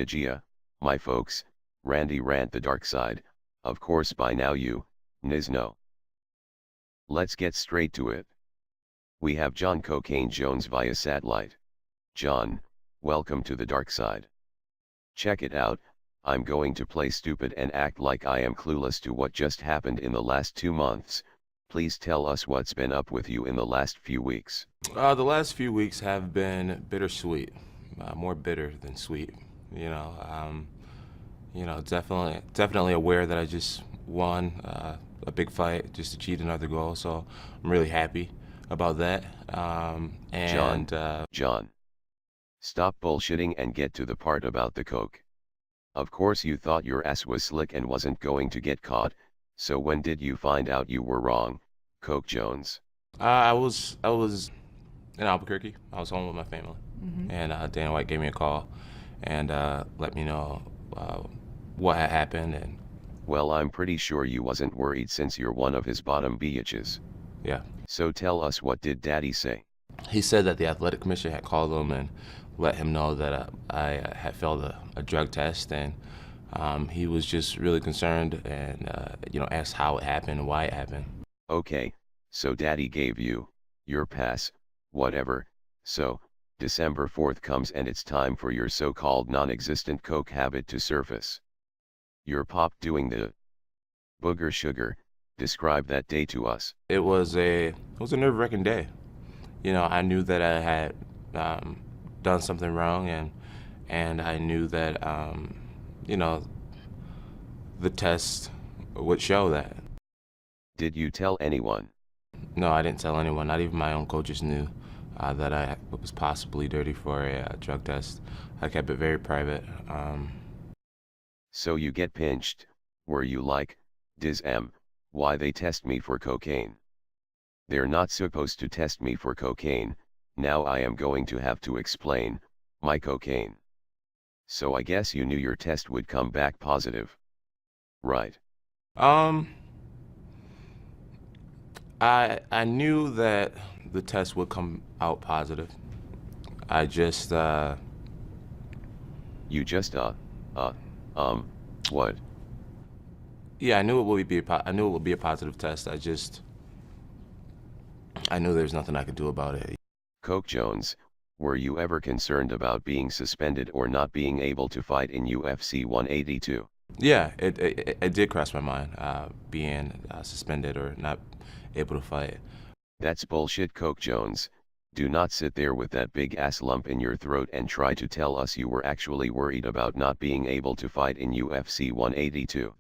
Shajia, my folks, Randy Rant the dark side, of course by now you, Niz know. Let's get straight to it. We have Jon Cocaine Jones via satellite. Jon, welcome to the dark side. Check it out, I'm going to play stupid and act like I am clueless to what just happened in the last 2 months. Please tell us what's been up with you in the last few weeks. The last few weeks have been bittersweet, more bitter than sweet. Definitely aware that I just won a big fight, just achieved another goal. So I'm really happy about that. Jon, stop bullshitting and get to the part about the coke. Of course you thought your ass was slick and wasn't going to get caught, so when did you find out you were wrong, Coke Jones? I was in Albuquerque. I was home with my family, and Dana White gave me a call and let me know what had happened. And well, I'm pretty sure you wasn't worried since you're one of his bottom bitches. yeah, So tell us, what did Daddy say? he said that the athletic commission had called him and let him know that I had failed a drug test, and he was just really concerned and asked how it happened and why it happened. Okay, so Daddy gave you your pass, whatever. So December 4th comes and it's time for your so-called non-existent coke habit to surface. Your pop doing the booger sugar. Describe that day to us. It was a nerve-wracking day. I knew that I had done something wrong, and I knew that the test would show that. Did you tell anyone? No, I didn't tell anyone. Not even my own coaches knew that I was possibly dirty for a drug test. I kept it very private. So you get pinched. Were you like, why they test me for cocaine? They're not supposed to test me for cocaine. Now I am going to have to explain my cocaine. So I guess you knew your test would come back positive, right? I knew that the test would come out positive. I just You just what? Yeah, I knew it would be a positive test. I knew there's nothing I could do about it. Coke Jones, were you ever concerned about being suspended or not being able to fight in UFC 182? Yeah, it did cross my mind, being suspended or not able to fight. That's bullshit, Coke Jones. Do not sit there with that big ass lump in your throat and try to tell us you were actually worried about not being able to fight in UFC 182.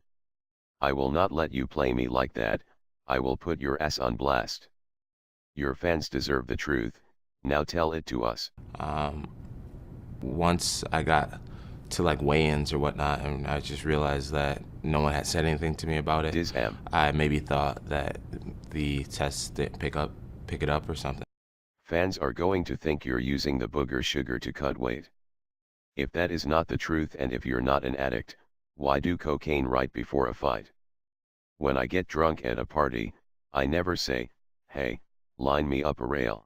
I will not let you play me like that. I will put your ass on blast. Your fans deserve the truth. Now tell it to us. Once I got to like weigh-ins or whatnot, and I just realized that no one had said anything to me about it. I maybe thought that the test didn't pick it up or something. Fans are going to think you're using the booger sugar to cut weight. If that is not the truth, and if you're not an addict, why do cocaine right before a fight? When I get drunk at a party, I never say, hey, line me up a rail.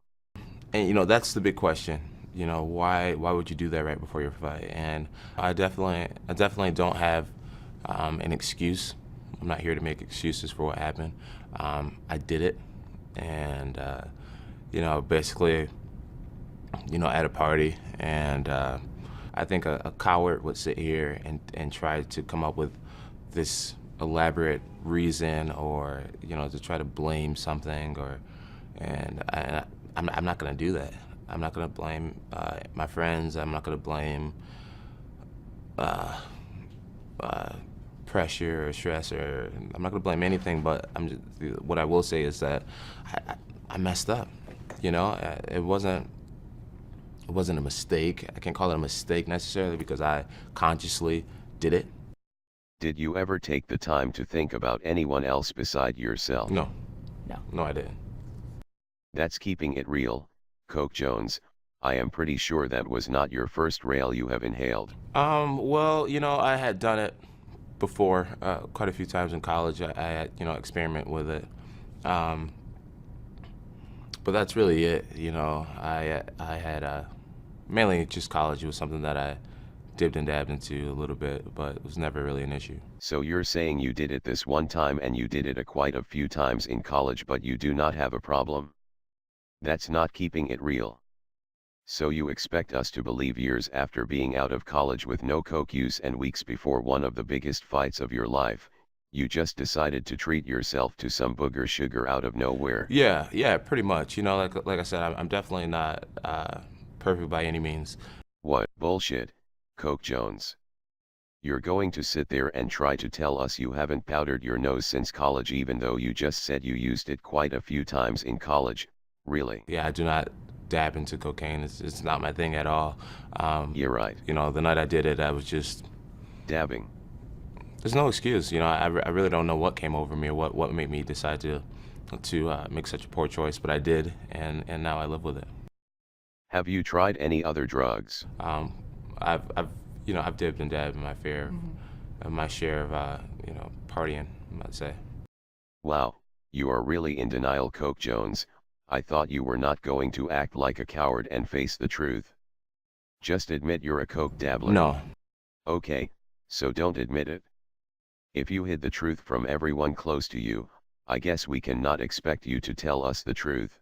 And that's the big question. Why would you do that right before your fight? And I definitely don't have an excuse. I'm not here to make excuses for what happened. I did it, and basically, at a party, and I think a coward would sit here and try to come up with this elaborate reason, or to try to blame something, and I'm not gonna do that. I'm not gonna blame my friends. I'm not gonna blame pressure or stress, or I'm not gonna blame anything. But what I will say is that I messed up. It wasn't a mistake. I can't call it a mistake necessarily because I consciously did it. Did you ever take the time to think about anyone else beside yourself? No, I didn't. That's keeping it real, Coke Jones. I am pretty sure that was not your first rail you have inhaled. Well, I had done it before, quite a few times in college. I had, experiment with it. But that's really it. I had mainly just college. It was something that I dipped and dabbed into a little bit, but it was never really an issue. So you're saying you did it this one time and you did it quite a few times in college, but you do not have a problem? That's not keeping it real. So you expect us to believe years after being out of college with no coke use and weeks before one of the biggest fights of your life, you just decided to treat yourself to some booger sugar out of nowhere? Yeah, pretty much. You know, like I said, I'm definitely not perfect by any means. What bullshit, Coke Jones. You're going to sit there and try to tell us you haven't powdered your nose since college even though you just said you used it quite a few times in college, really? Yeah, I do not dab into cocaine. It's not my thing at all. You're right. You know, the night I did it, I was just Dabbing. there's no excuse. You know, I really don't know what came over me or what made me decide to make such a poor choice, but I did, and now I live with it. Have you tried any other drugs? I've dipped and dabbed my fair, my share of partying, I'd say. Wow, you are really in denial, Coke Jones. I thought you were not going to act like a coward and face the truth. Just admit you're a coke dabbler. No. Okay, so don't admit it. If you hid the truth from everyone close to you, I guess we cannot expect you to tell us the truth.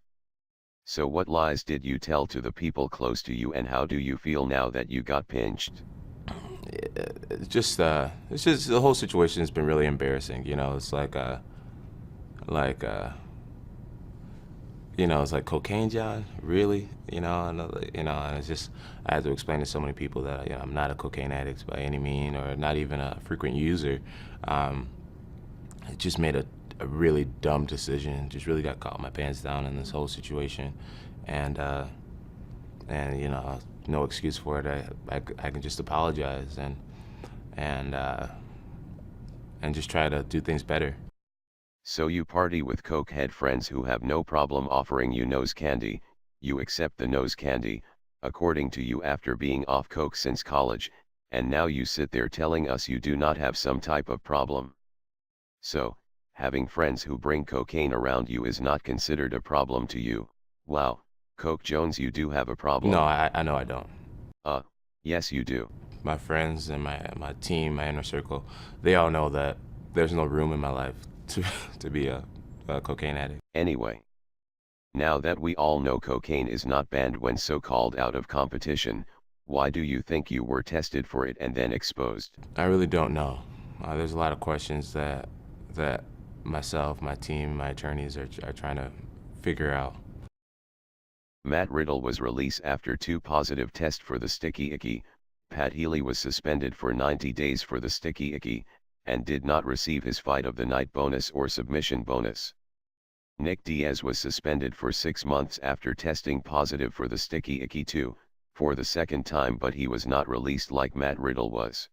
So what lies did you tell to the people close to you, and how do you feel now that you got pinched? It's just the whole situation has been really embarrassing. You know, it's it's like cocaine, John. Really? And it's just I had to explain to so many people that I'm not a cocaine addict by any mean, or not even a frequent user. I just made a really dumb decision. Just really got caught my pants down in this whole situation, and no excuse for it. I can just apologize and just try to do things better. So you party with cokehead friends who have no problem offering you nose candy, you accept the nose candy, according to you, after being off coke since college, and now you sit there telling us you do not have some type of problem. So, having friends who bring cocaine around you is not considered a problem to you. Wow, Coke Jones, you do have a problem. No, I know I don't. Yes you do. My friends and my team, my inner circle, they all know that there's no room in my life to be a cocaine addict. Anyway, now that we all know cocaine is not banned when so-called out of competition, why do you think you were tested for it and then exposed? I really don't know. There's a lot of questions that myself, my team, my attorneys are trying to figure out. Matt Riddle was released after 2 positive tests for the sticky icky. Pat Healy was suspended for 90 days for the sticky icky, and did not receive his fight of the night bonus or submission bonus. Nick Diaz was suspended for 6 months after testing positive for the sticky icky too, for the second time, but he was not released like Matt Riddle was.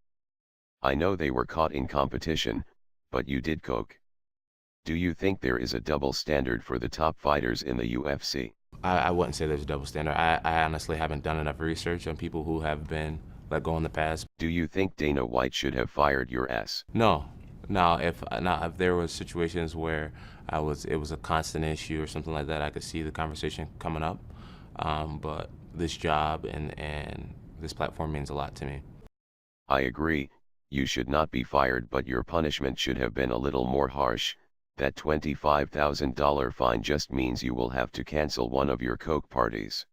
I know they were caught in competition, but you did coke. Do you think there is a double standard for the top fighters in the UFC? I wouldn't say there's a double standard. I honestly haven't done enough research on people who have been let go in the past. Do you think Dana White should have fired your ass? No. Now, if there was situations where it was a constant issue or something like that, I could see the conversation coming up. But this job and this platform means a lot to me. I agree, you should not be fired, but your punishment should have been a little more harsh. That $25,000 fine just means you will have to cancel one of your coke parties.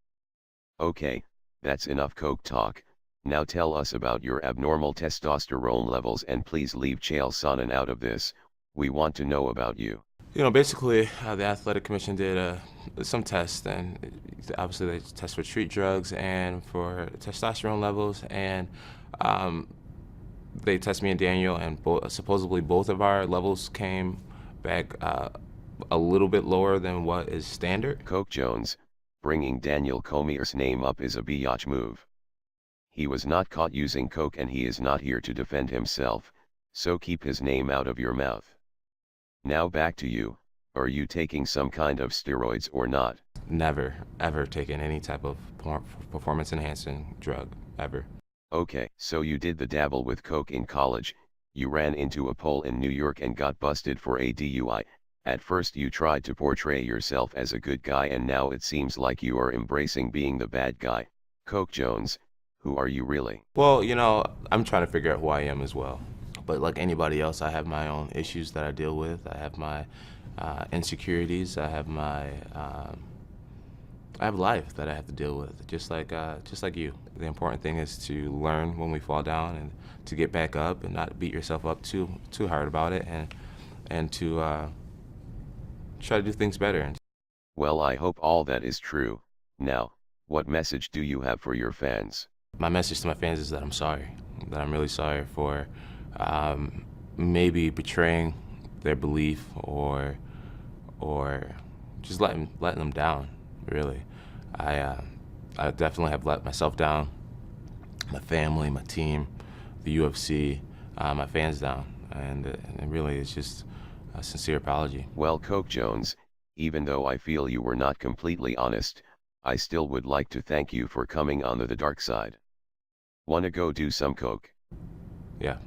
Okay, that's enough coke talk. Now tell us about your abnormal testosterone levels, and please leave Chael Sonnen out of this. We want to know about you. You know, basically, the athletic commission did some tests, and obviously they test for street drugs and for testosterone levels, and they test me and Daniel, and supposedly both of our levels came back a little bit lower than what is standard. Coke Jones, bringing Daniel Cormier's name up is a biatch move. He was not caught using coke and he is not here to defend himself, so keep his name out of your mouth. Now back to you, are you taking some kind of steroids or not? Never, ever taken any type of performance enhancing drug, ever. Okay, so you did the dabble with coke in college, you ran into a pole in New York and got busted for a DUI. At first you tried to portray yourself as a good guy, and now it seems like you are embracing being the bad guy. Coke Jones, Who are you really? Well, I'm trying to figure out who I am as well. But like anybody else, I have my own issues that I deal with. I have my insecurities. I have life that I have to deal with, just like you. The important thing is to learn when we fall down and to get back up and not beat yourself up too hard about it, and to try to do things better. Well, I hope all that is true. Now, what message do you have for your fans? My message to my fans is that I'm sorry, that I'm really sorry for maybe betraying their belief or just letting them down. Really, I definitely have let myself down, my family, my team, the UFC, my fans down, and really it's just a sincere apology. Well, Coach Jones, even though I feel you were not completely honest, I still would like to thank you for coming on the dark side. Wanna go do some coke? Yeah.